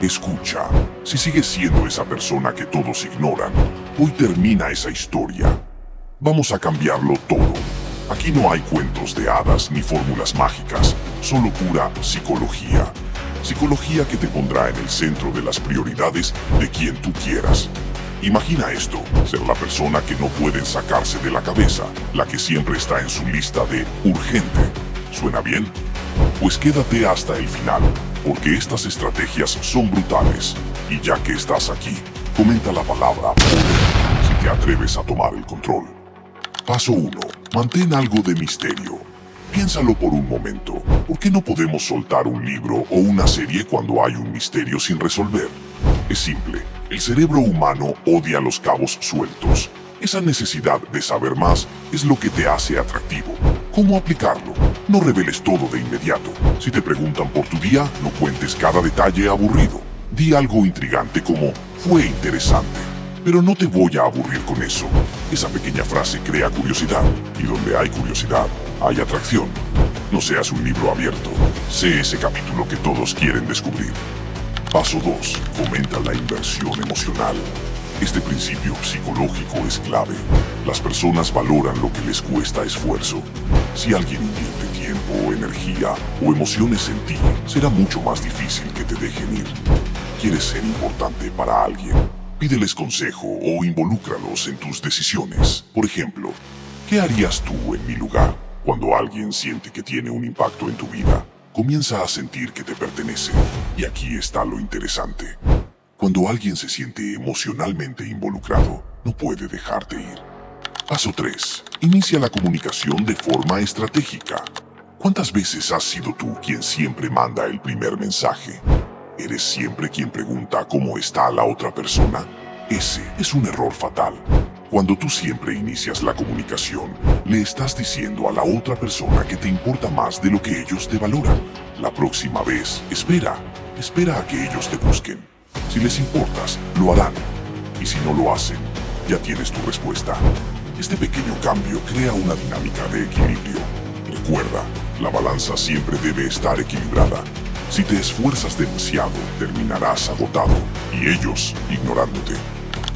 Escucha, si sigues siendo esa persona que todos ignoran, hoy termina esa historia. Vamos a cambiarlo todo. Aquí no hay cuentos de hadas ni fórmulas mágicas, solo pura psicología. Psicología que te pondrá en el centro de las prioridades de quien tú quieras. Imagina esto, ser la persona que no pueden sacarse de la cabeza, la que siempre está en su lista de urgente. ¿Suena bien? Pues quédate hasta el final, porque estas estrategias son brutales. Y ya que estás aquí, comenta la palabra poder, si te atreves a tomar el control. Paso 1. Mantén algo de misterio. Piénsalo por un momento. ¿Por qué no podemos soltar un libro o una serie cuando hay un misterio sin resolver? Es simple. El cerebro humano odia los cabos sueltos. Esa necesidad de saber más es lo que te hace atractivo. ¿Cómo aplicarlo? No reveles todo de inmediato. Si te preguntan por tu día, no cuentes cada detalle aburrido. Di algo intrigante como, fue interesante. Pero no te voy a aburrir con eso. Esa pequeña frase crea curiosidad. Y donde hay curiosidad, hay atracción. No seas un libro abierto. Sé ese capítulo que todos quieren descubrir. Paso 2. Fomenta la inversión emocional. Este principio psicológico es clave. Las personas valoran lo que les cuesta esfuerzo. Si alguien invierte tiempo, energía o emociones en ti, será mucho más difícil que te dejen ir. ¿Quieres ser importante para alguien? Pídeles consejo o involúcralos en tus decisiones. Por ejemplo, ¿qué harías tú en mi lugar? Cuando alguien siente que tiene un impacto en tu vida, comienza a sentir que te pertenece. Y aquí está lo interesante. Cuando alguien se siente emocionalmente involucrado, no puede dejarte ir. Paso 3. Inicia la comunicación de forma estratégica. ¿Cuántas veces has sido tú quien siempre manda el primer mensaje? ¿Eres siempre quien pregunta cómo está la otra persona? Ese es un error fatal. Cuando tú siempre inicias la comunicación, le estás diciendo a la otra persona que te importa más de lo que ellos te valoran. La próxima vez, espera a que ellos te busquen. Si les importas, lo harán. Y si no lo hacen, ya tienes tu respuesta. Este pequeño cambio crea una dinámica de equilibrio. Recuerda, la balanza siempre debe estar equilibrada. Si te esfuerzas demasiado, terminarás agotado y ellos ignorándote.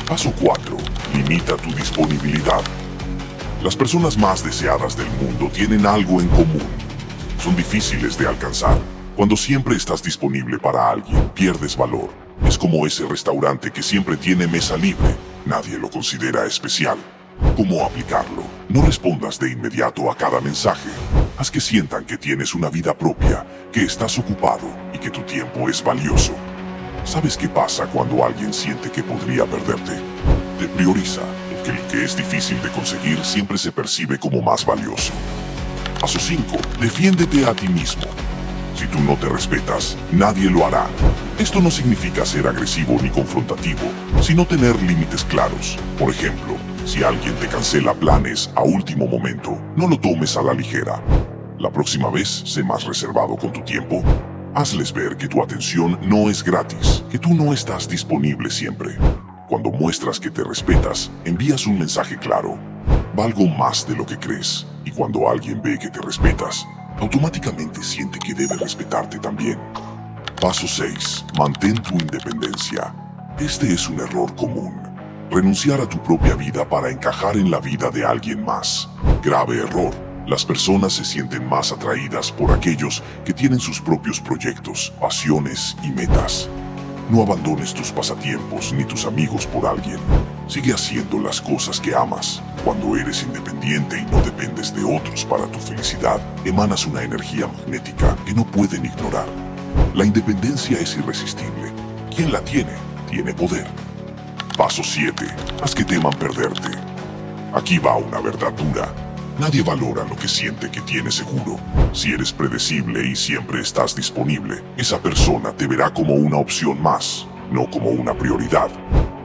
Paso 4. Limita tu disponibilidad. Las personas más deseadas del mundo tienen algo en común. Son difíciles de alcanzar. Cuando siempre estás disponible para alguien, pierdes valor. Es como ese restaurante que siempre tiene mesa libre. Nadie lo considera especial. ¿Cómo aplicarlo? No respondas de inmediato a cada mensaje. Haz que sientan que tienes una vida propia, que estás ocupado y que tu tiempo es valioso. ¿Sabes qué pasa cuando alguien siente que podría perderte? Te prioriza, porque el que es difícil de conseguir siempre se percibe como más valioso. Paso 5. Defiéndete a ti mismo. Si tú no te respetas, nadie lo hará. Esto no significa ser agresivo ni confrontativo, sino tener límites claros. Por ejemplo, si alguien te cancela planes a último momento, no lo tomes a la ligera. La próxima vez, sé más reservado con tu tiempo. Hazles ver que tu atención no es gratis, que tú no estás disponible siempre. Cuando muestras que te respetas, envías un mensaje claro. Valgo más de lo que crees, y cuando alguien ve que te respetas, automáticamente siente que debe respetarte también. Paso 6. Mantén tu independencia. Este es un error común. Renunciar a tu propia vida para encajar en la vida de alguien más. Grave error. Las personas se sienten más atraídas por aquellos que tienen sus propios proyectos, pasiones y metas. No abandones tus pasatiempos ni tus amigos por alguien. Sigue haciendo las cosas que amas. Cuando eres independiente y no dependes de otros para tu felicidad, emanas una energía magnética que no pueden ignorar. La independencia es irresistible. Quien la tiene, tiene poder. Paso 7. Haz que teman perderte. Aquí va una verdad dura. Nadie valora lo que siente que tiene seguro. Si eres predecible y siempre estás disponible, esa persona te verá como una opción más, no como una prioridad.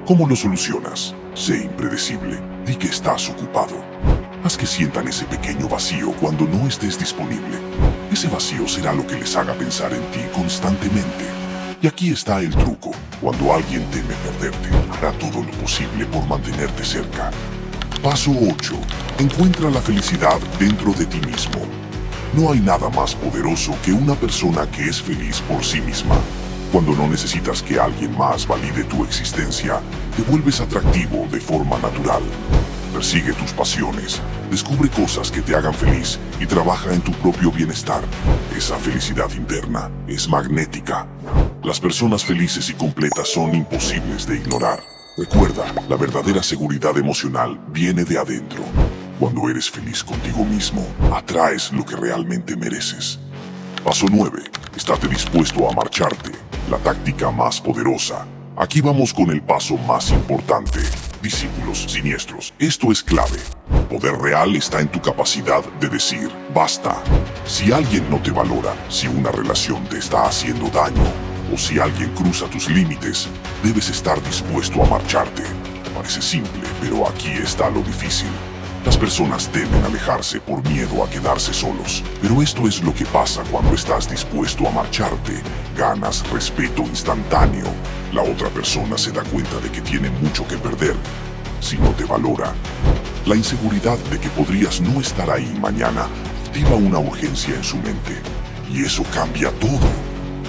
¿Cómo lo solucionas? Sé impredecible. Di que estás ocupado. Haz que sientan ese pequeño vacío cuando no estés disponible. Ese vacío será lo que les haga pensar en ti constantemente. Y aquí está el truco. Cuando alguien teme perderte, hará todo lo posible por mantenerte cerca. Paso 8. Encuentra la felicidad dentro de ti mismo. No hay nada más poderoso que una persona que es feliz por sí misma. Cuando no necesitas que alguien más valide tu existencia, te vuelves atractivo de forma natural. Persigue tus pasiones, descubre cosas que te hagan feliz y trabaja en tu propio bienestar. Esa felicidad interna es magnética. Las personas felices y completas son imposibles de ignorar. Recuerda, la verdadera seguridad emocional viene de adentro. Cuando eres feliz contigo mismo, atraes lo que realmente mereces. Paso 9. Estate dispuesto a marcharte. La táctica más poderosa. Aquí vamos con el paso más importante. Discípulos siniestros. Esto es clave. El poder real está en tu capacidad de decir, basta. Si alguien no te valora, si una relación te está haciendo daño, o si alguien cruza tus límites, debes estar dispuesto a marcharte. Parece simple, pero aquí está lo difícil. Las personas temen alejarse por miedo a quedarse solos, pero esto es lo que pasa cuando estás dispuesto a marcharte. Ganas respeto instantáneo. La otra persona se da cuenta de que tiene mucho que perder si no te valora. La inseguridad de que podrías no estar ahí mañana activa una urgencia en su mente, y eso cambia todo.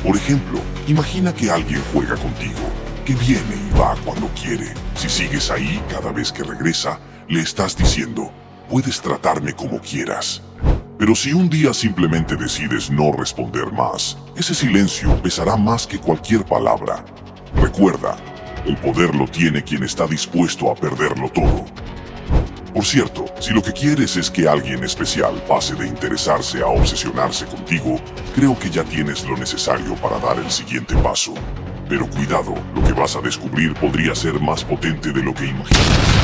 Por ejemplo, imagina que alguien juega contigo, que viene y va cuando quiere. Si sigues ahí cada vez que regresa, le estás diciendo, puedes tratarme como quieras. Pero si un día simplemente decides no responder más, ese silencio pesará más que cualquier palabra. Recuerda, el poder lo tiene quien está dispuesto a perderlo todo. Por cierto, si lo que quieres es que alguien especial pase de interesarse a obsesionarse contigo, creo que ya tienes lo necesario para dar el siguiente paso. Pero cuidado, lo que vas a descubrir podría ser más potente de lo que imaginas.